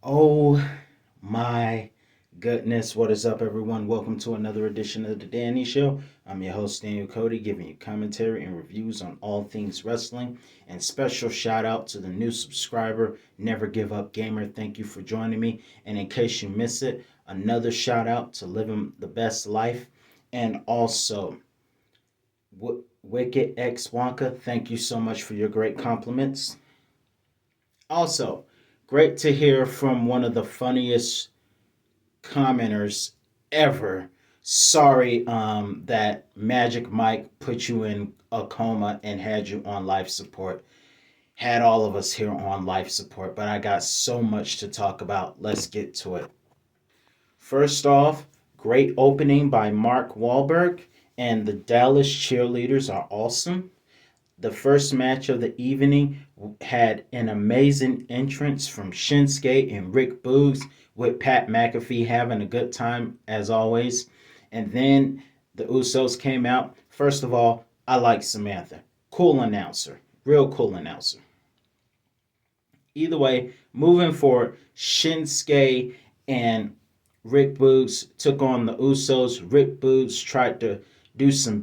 Oh my goodness, what is up, everyone? Welcome to another edition of The Danny Show. I'm your host, Daniel Cody, giving you commentary and reviews on all things wrestling. And special shout out to the new subscriber, Never Give Up Gamer. Thank you for joining me. And in case you miss it, another shout out to Living the Best Life. And also, Wicked X Wonka, thank you so much for your great compliments. Also, great to hear from one of the funniest commenters ever. Sorry that Magic Mike put you in a coma and had you on life support. Had all of us here on life support, but I got so much to talk about. Let's get to it. First off, great opening by Mark Wahlberg, and the Dallas cheerleaders are awesome. The first match of the evening had an amazing entrance from Shinsuke and Rick Boogs, with Pat McAfee having a good time as always. And then the Usos came out. First of all, I like Samantha. Cool announcer. Real cool announcer. Either way, moving forward, Shinsuke and Rick Boogs took on the Usos. Rick Boogs tried to do some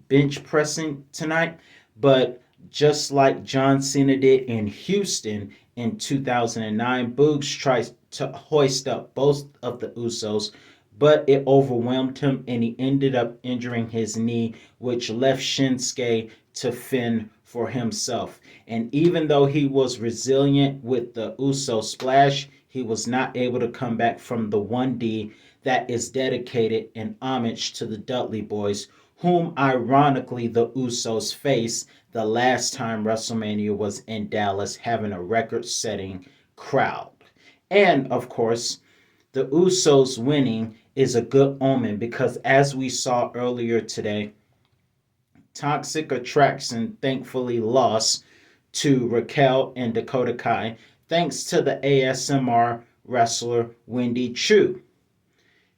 bench pressing tonight, but just like John Cena did in Houston in 2009, Boogs tried to hoist up both of the Usos, but it overwhelmed him and he ended up injuring his knee, which left Shinsuke to fend for himself. And even though he was resilient with the Uso splash, he was not able to come back from the 1D that is dedicated in homage to the Dudley Boys, whom ironically the Usos faced the last time WrestleMania was in Dallas, having a record setting crowd. And of course, the Usos winning is a good omen because, as we saw earlier today, Toxic Attraction thankfully lost to Raquel and Dakota Kai thanks to the ASMR wrestler Wendy Chu.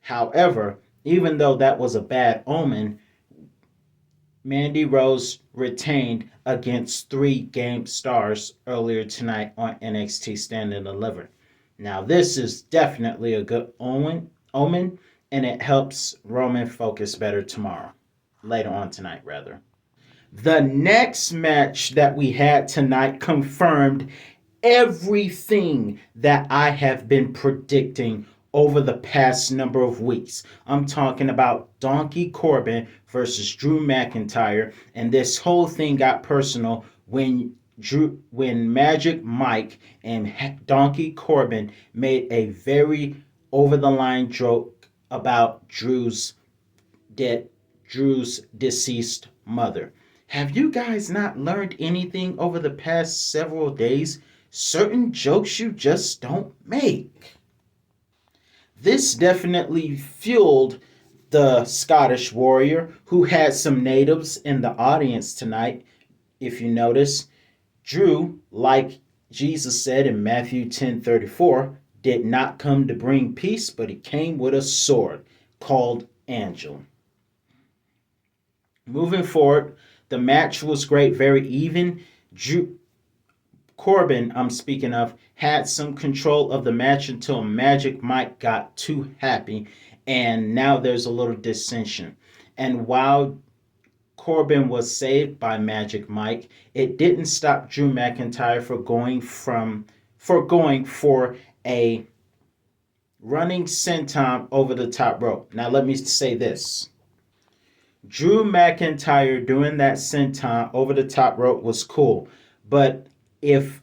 However, even though that was a bad omen, Mandy Rose retained against three Game Stars earlier tonight on NXT Stand and Deliver. Now, this is definitely a good omen, and it helps Roman focus better tomorrow. Later on tonight, rather. The next match that we had tonight confirmed everything that I have been predicting over the past number of weeks. I'm talking about Donkey Corbin versus Drew McIntyre, and this whole thing got personal when Magic Mike and Donkey Corbin made a very over the line joke about Drew's deceased mother. Have you guys not learned anything over the past several days? Certain jokes you just don't make. This definitely fueled the Scottish Warrior, who had some natives in the audience tonight. If you notice, Drew, like Jesus said in Matthew 10:34, did not come to bring peace, but he came with a sword called Angel. Moving forward, the match was great, very even. Corbin, I'm speaking of, had some control of the match until Magic Mike got too happy, and now there's a little dissension. And while Corbin was saved by Magic Mike, it didn't stop Drew McIntyre for going for a running senton over the top rope. Now let me say this. Drew McIntyre doing that senton over the top rope was cool, but if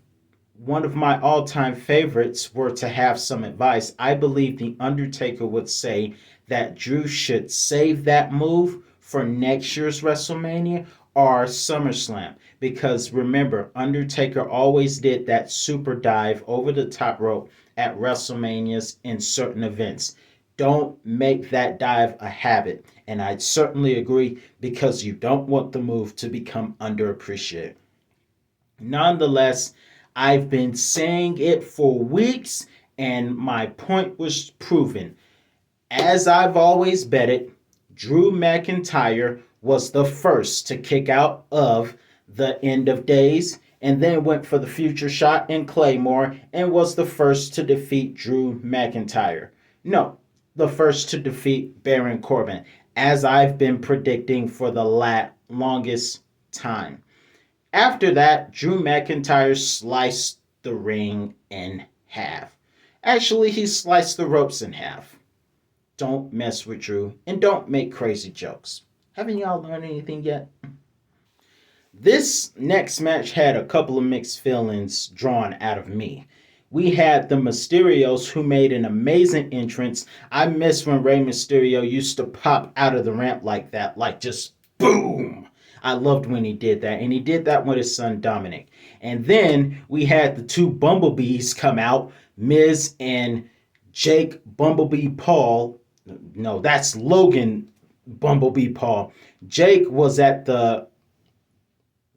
one of my all-time favorites were to have some advice, I believe the Undertaker would say that Drew should save that move for next year's WrestleMania or SummerSlam. Because remember, Undertaker always did that super dive over the top rope at WrestleManias in certain events. Don't make that dive a habit. And I certainly agree because you don't want the move to become underappreciated. Nonetheless, I've been saying it for weeks and my point was proven. As I've always betted, Drew McIntyre was the first to kick out of the end of days, and then went for the future shot in Claymore and was the first to defeat Drew McIntyre. No, the first to defeat Baron Corbin, as I've been predicting for the longest time. After that, Drew McIntyre sliced the ring in half. Actually, he sliced the ropes in half. Don't mess with Drew and don't make crazy jokes. Haven't y'all learned anything yet? This next match had a couple of mixed feelings drawn out of me. We had the Mysterios who made an amazing entrance. I miss when Rey Mysterio used to pop out of the ramp like that, like just boom. I loved when he did that, and he did that with his son Dominic. And then we had the two Bumblebees come out, Miz and Jake Bumblebee Paul. No, that's Logan Bumblebee Paul. Jake was at the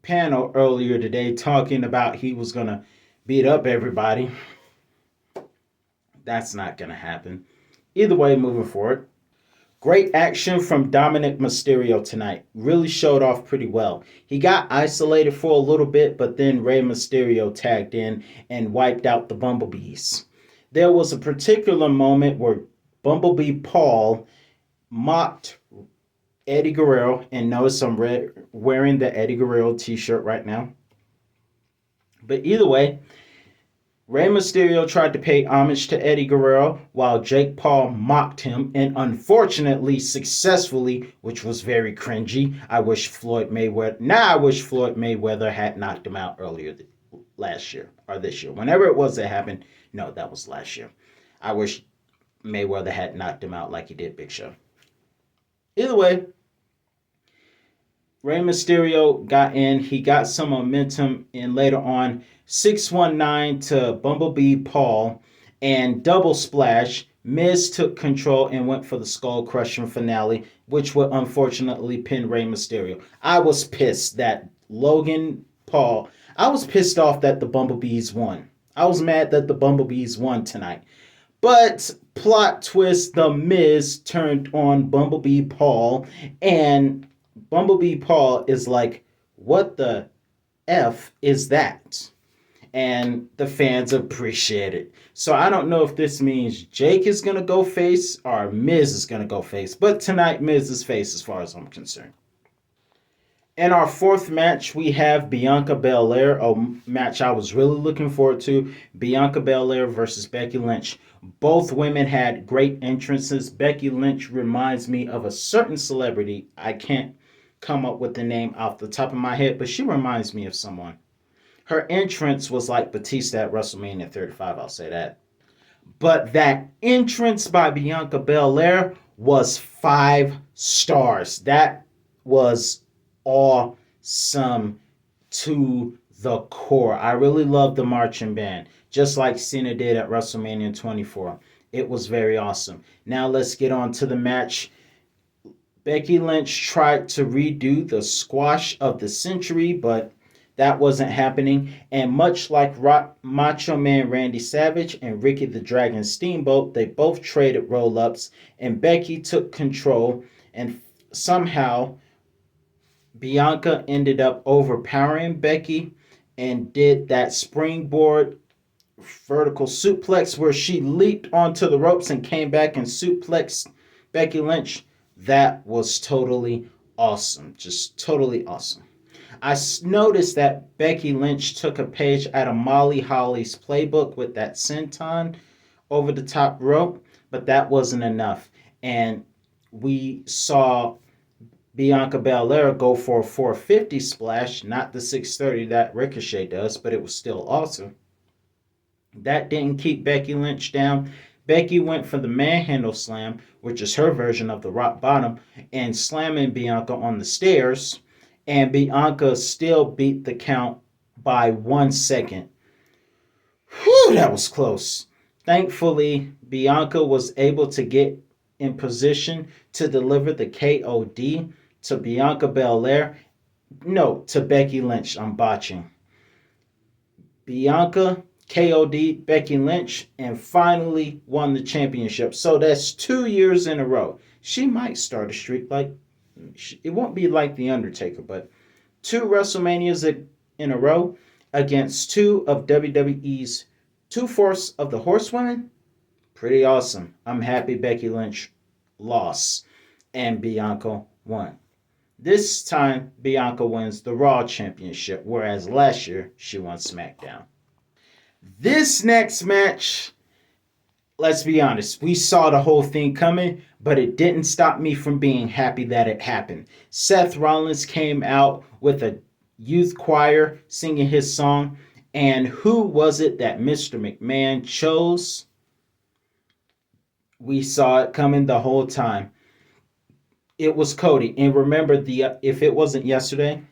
panel earlier today talking about he was going to beat up everybody. That's not going to happen. Either way, moving forward. Great action from Dominic Mysterio tonight. Really showed off pretty well. He got isolated for a little bit, but then Rey Mysterio tagged in and wiped out the Bumblebees. There was a particular moment where Bumblebee Paul mocked Eddie Guerrero, and notice I'm wearing the Eddie Guerrero t-shirt right now. But either way, Rey Mysterio tried to pay homage to Eddie Guerrero while Jake Paul mocked him, and unfortunately successfully, which was very cringy. I wish Floyd Mayweather had knocked him out earlier last year or this year. Whenever it was that happened. No, that was last year. I wish Mayweather had knocked him out like he did Big Show. Either way, Rey Mysterio got in. He got some momentum, and later on, 619 to Bumblebee Paul and double splash. Miz took control and went for the skull crushing finale, which would unfortunately pin Rey Mysterio. I was pissed that Logan Paul. I was pissed off that the Bumblebees won. I was mad that the Bumblebees won tonight. But plot twist, the Miz turned on Bumblebee Paul, and Bumblebee Paul is like, what the F is that? And the fans appreciate it. So I don't know if this means Jake is going to go face or Miz is going to go face. But tonight, Miz is face as far as I'm concerned. In our fourth match, we have Bianca Belair, a match I was really looking forward to. Bianca Belair versus Becky Lynch. Both women had great entrances. Becky Lynch reminds me of a certain celebrity. I can't come up with the name off the top of my head, but she reminds me of someone. Her entrance was like Batista at WrestleMania 35, I'll say that. But that entrance by Bianca Belair was 5 stars. That was awesome to the core. I really love the marching band, just like Cena did at WrestleMania 24. It was very awesome. Now let's get on to the match. Becky Lynch tried to redo the squash of the century, but that wasn't happening. And much like Macho Man Randy Savage and Ricky the Dragon Steamboat, they both traded roll-ups, and Becky took control, and somehow Bianca ended up overpowering Becky and did that springboard vertical suplex where she leaped onto the ropes and came back and suplexed Becky Lynch. That was totally awesome. Just totally awesome. I noticed that Becky Lynch took a page out of Molly Holly's playbook with that senton over the top rope, but that wasn't enough. And we saw Bianca Belair go for a 450 splash, not the 630 that Ricochet does, but it was still awesome. That didn't keep Becky Lynch down. Becky went for the manhandle slam, which is her version of the rock bottom, and slamming Bianca on the stairs. And Bianca still beat the count by 1 second. Whew, that was close. Thankfully, Bianca was able to get in position to deliver the KOD to Bianca Belair. No, to Becky Lynch. I'm botching. Bianca KOD Becky Lynch and finally won the championship. So that's 2 years in a row. She might start a streak like, it won't be like The Undertaker, but 2 WrestleManias in a row, against two of WWE's two-fourths of the horsewomen. Pretty awesome. I'm happy Becky Lynch lost and Bianca won. This time, Bianca wins the Raw Championship, whereas last year she won SmackDown. This next match, let's be honest, we saw the whole thing coming, but it didn't stop me from being happy that it happened. Seth Rollins came out with a youth choir singing his song, and who was it that Mr. McMahon chose? We saw it coming the whole time. It was Cody. And remember, the if it wasn't yesterday,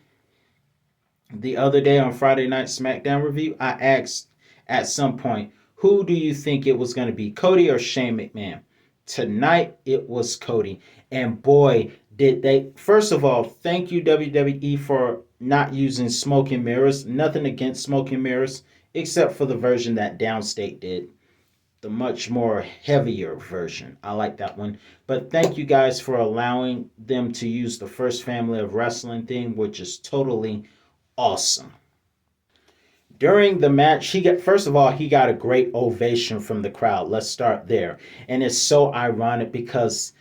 the other day on Friday Night SmackDown review, I asked at some point, who do you think it was going to be, Cody or Shane McMahon? Tonight, it was Cody. And boy, did they. First of all, thank you, WWE, for not using smoke and mirrors. Nothing against smoke and mirrors, except for the version that Downstate did. The much more heavier version. I like that one. But thank you guys for allowing them to use the first family of wrestling theme, which is totally awesome. During the match, he got a great ovation from the crowd. Let's start there. And it's so ironic because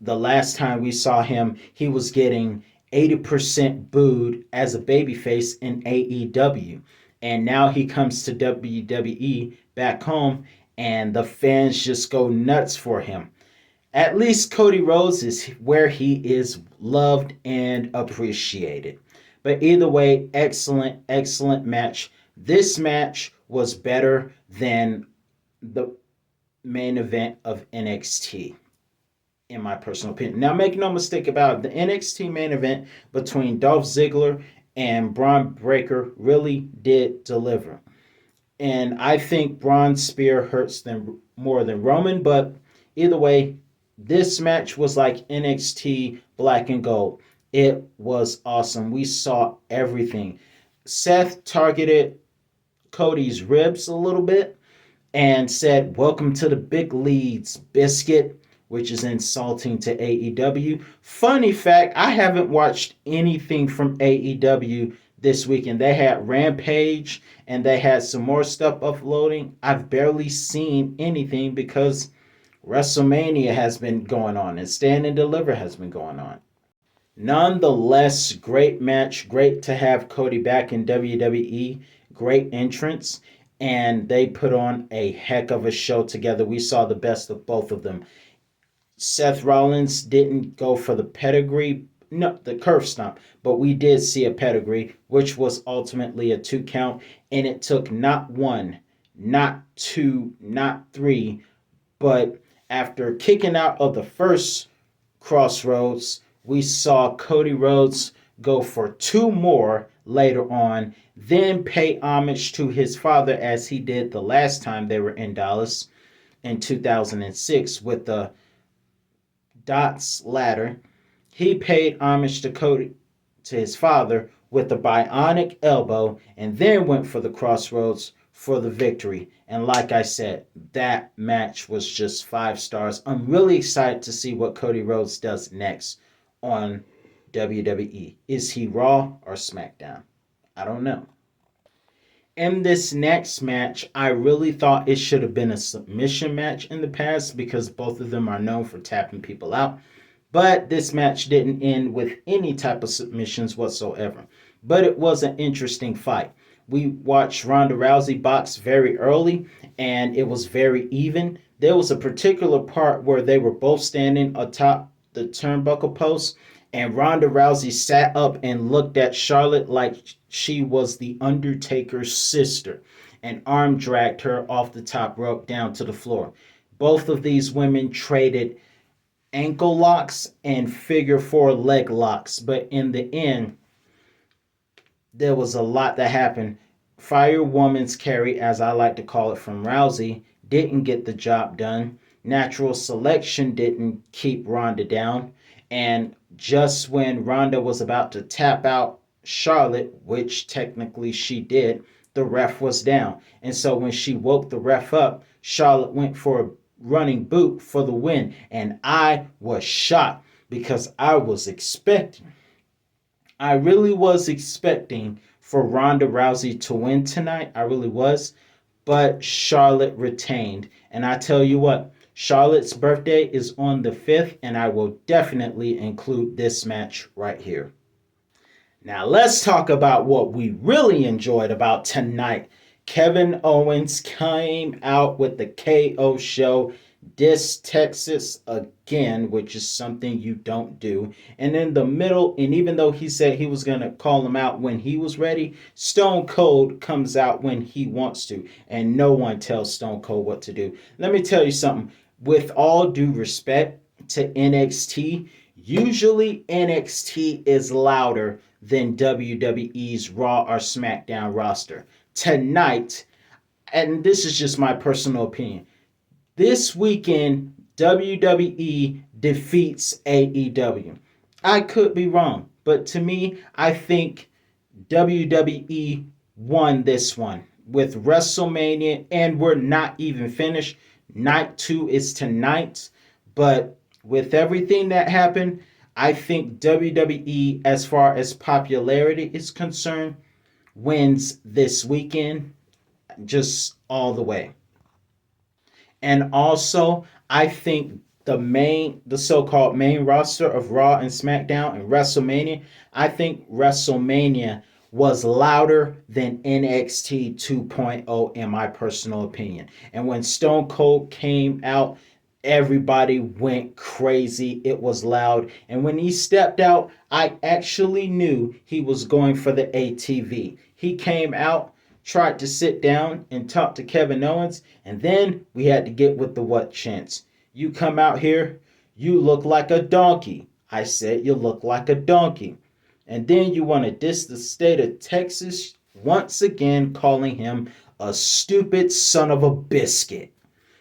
the last time we saw him, he was getting 80% booed as a babyface in AEW. And now he comes to WWE back home and the fans just go nuts for him. At least Cody Rhodes is where he is loved and appreciated. But either way, excellent, excellent match. This match was better than the main event of NXT, in my personal opinion. Now, make no mistake about it, the NXT main event between Dolph Ziggler and Braun Breaker really did deliver. And I think Braun's spear hurts them more than Roman, but either way, this match was like NXT Black and Gold. It was awesome. We saw everything. Seth targeted Cody's ribs a little bit and said, "Welcome to the big leads, biscuit," which is insulting to AEW. Funny fact, I haven't watched anything from AEW this weekend. They had Rampage and they had some more stuff uploading. I've barely seen anything because Wrestlemania has been going on and Stand and Deliver has been going on. Nonetheless, great match. Great to have Cody back in WWE. Great entrance. And they put on a heck of a show together. We saw the best of both of them. Seth Rollins didn't go for the pedigree, no, the curve stomp, but we did see a pedigree, which was ultimately a 2 count. And it took not one, not two, not three, but after kicking out of the first Crossroads, we saw Cody Rhodes go for two more later on, then pay homage to his father as he did the last time they were in Dallas in 2006 with the Dots ladder. He paid homage to Cody, to his father, with the bionic elbow, and then went for the Crossroads for the victory. And like I said, that match was just 5 stars. I'm really excited to see what Cody Rhodes does next on WWE. Is he Raw or SmackDown? I don't know. In this next match, I really thought it should have been a submission match in the past because both of them are known for tapping people out. But this match didn't end with any type of submissions whatsoever. But it was an interesting fight. We watched Ronda Rousey box very early, and it was very even. There was a particular part where they were both standing atop the turnbuckle post, and Ronda Rousey sat up and looked at Charlotte like she was the Undertaker's sister and arm dragged her off the top rope down to the floor. Both of these women traded ankle locks and figure four leg locks, but in the end, there was a lot that happened. Firewoman's carry, as I like to call it, from Rousey, didn't get the job done. Natural selection didn't keep Ronda down. And just when Ronda was about to tap out Charlotte, which technically she did, the ref was down. And so when she woke the ref up, Charlotte went for a running boot for the win. And I was shocked because I really was expecting for Ronda Rousey to win tonight. I really was. But Charlotte retained. And I tell you what, Charlotte's birthday is on the 5th, and I will definitely include this match right here. Now let's talk about what we really enjoyed about tonight. Kevin Owens came out with the KO show, dissed Texas again, which is something you don't do. And in the middle, and even though he said he was going to call him out when he was ready, Stone Cold comes out when he wants to. And no one tells Stone Cold what to do. Let me tell you something. With all due respect to NXT, usually NXT is louder than WWE's Raw or SmackDown roster. Tonight, and this is just my personal opinion, this weekend WWE defeats AEW. I could be wrong, but to me, I think WWE won this one with WrestleMania, and we're not even finished. Night 2 is tonight, but with everything that happened, I think WWE, as far as popularity is concerned, wins this weekend just all the way. And also, I think the so-called main roster of Raw and SmackDown and WrestleMania, I think WrestleMania was louder than NXT 2.0 in my personal opinion. And when Stone Cold came out, everybody went crazy. It was loud. And when he stepped out, I actually knew he was going for the ATV. He came out, tried to sit down and talk to Kevin Owens, and then we had to get with the what chance. You come out here, you look like a donkey. I said you look like a donkey. And then you want to diss the state of Texas, once again calling him a stupid son of a biscuit.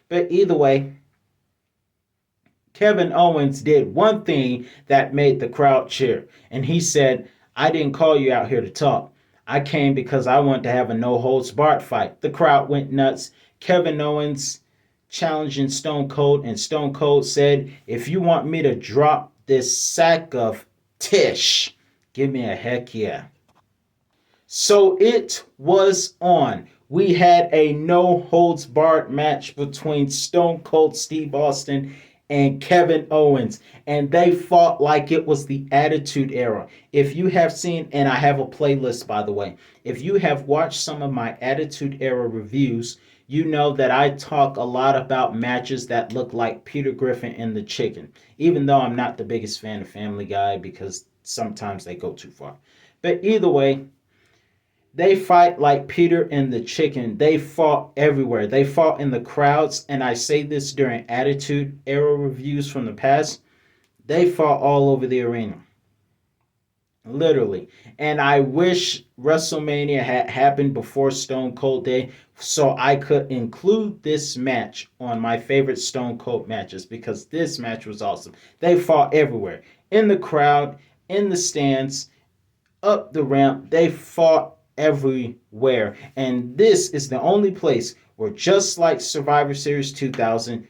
But either way, Kevin Owens did one thing that made the crowd cheer. And he said, I didn't call you out here to talk. I came because I wanted to have a no-holds-barred fight. The crowd went nuts. Kevin Owens challenging Stone Cold, and Stone Cold said, if you want me to drop this sack of tish, give me a heck yeah. So it was on. We had a no-holds-barred match between Stone Cold Steve Austin and Kevin Owens, and they fought like it was the Attitude Era. If you have seen, and I have a playlist by the way, if you have watched some of my Attitude Era reviews, you know that I talk a lot about matches that look like Peter Griffin and the Chicken, even though I'm not the biggest fan of Family Guy because sometimes they go too far. But either way, they fight like Peter and the Chicken. They fought everywhere. They fought in the crowds. And I say this during Attitude Era reviews from the past. They fought all over the arena. Literally. And I wish WrestleMania had happened before Stone Cold Day so I could include this match on my favorite Stone Cold matches because this match was awesome. They fought everywhere. In the crowd, in the stands, up the ramp. They fought everywhere. And this is the only place where, just like Survivor Series 2000,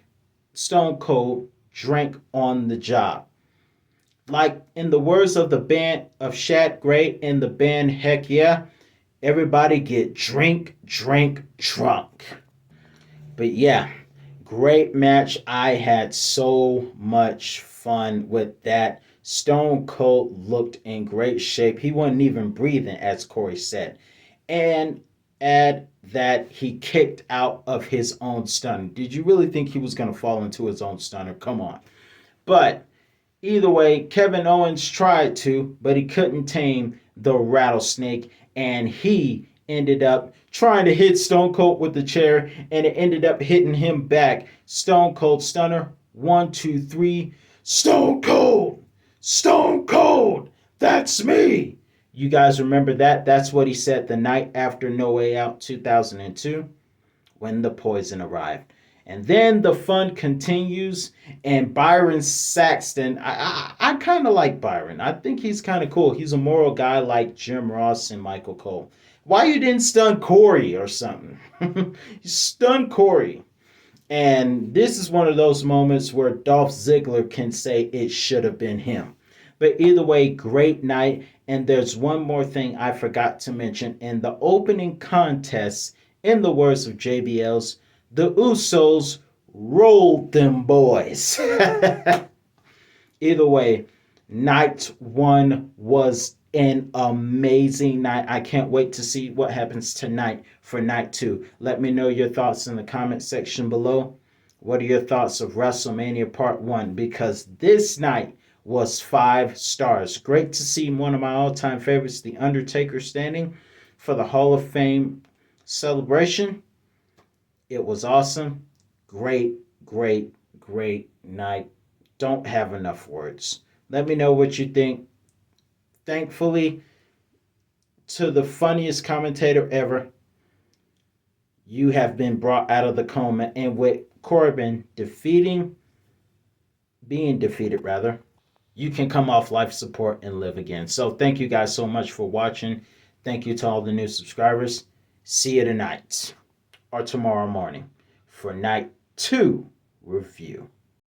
Stone Cold drank on the job. Like in the words of the band of Shad Gray in the band Heck Yeah, everybody get drink, drunk. But yeah, great match. I had so much fun with that. Stone Cold looked in great shape. He wasn't even breathing, as Corey said. And add that he kicked out of his own stunner. Did you really think he was going to fall into his own stunner? Come on. But either way, Kevin Owens tried to, but he couldn't tame the rattlesnake. And he ended up trying to hit Stone Cold with the chair. And it ended up hitting him back. Stone Cold stunner. 1, 2, 3. Stone Cold! Stone Cold! That's me! You guys remember that? That's what he said the night after No Way Out 2002 when the poison arrived. And then the fun continues, and Byron Saxton, I kind of like Byron. I think he's kind of cool. He's a moral guy like Jim Ross and Michael Cole. Why you didn't stun Corey or something? You stun Corey. And this is one of those moments where Dolph Ziggler can say it should have been him. But either way, great night. And there's one more thing I forgot to mention. In the opening contest, in the words of JBL's, the Usos rolled them boys. Either way, night one was an amazing night. I can't wait to see what happens tonight for night two. Let me know your thoughts in the comment section below. What are your thoughts of WrestleMania Part 1? Because this night was 5 stars. Great to see one of my all-time favorites, The Undertaker, standing for the Hall of Fame celebration. It was awesome. Great, great, great night. Don't have enough words. Let me know what you think. Thankfully, to the funniest commentator ever, you have been brought out of the coma. And with Corbin being defeated rather, you can come off life support and live again. So thank you guys so much for watching. Thank you to all the new subscribers. See you tonight or tomorrow morning for night 2 review.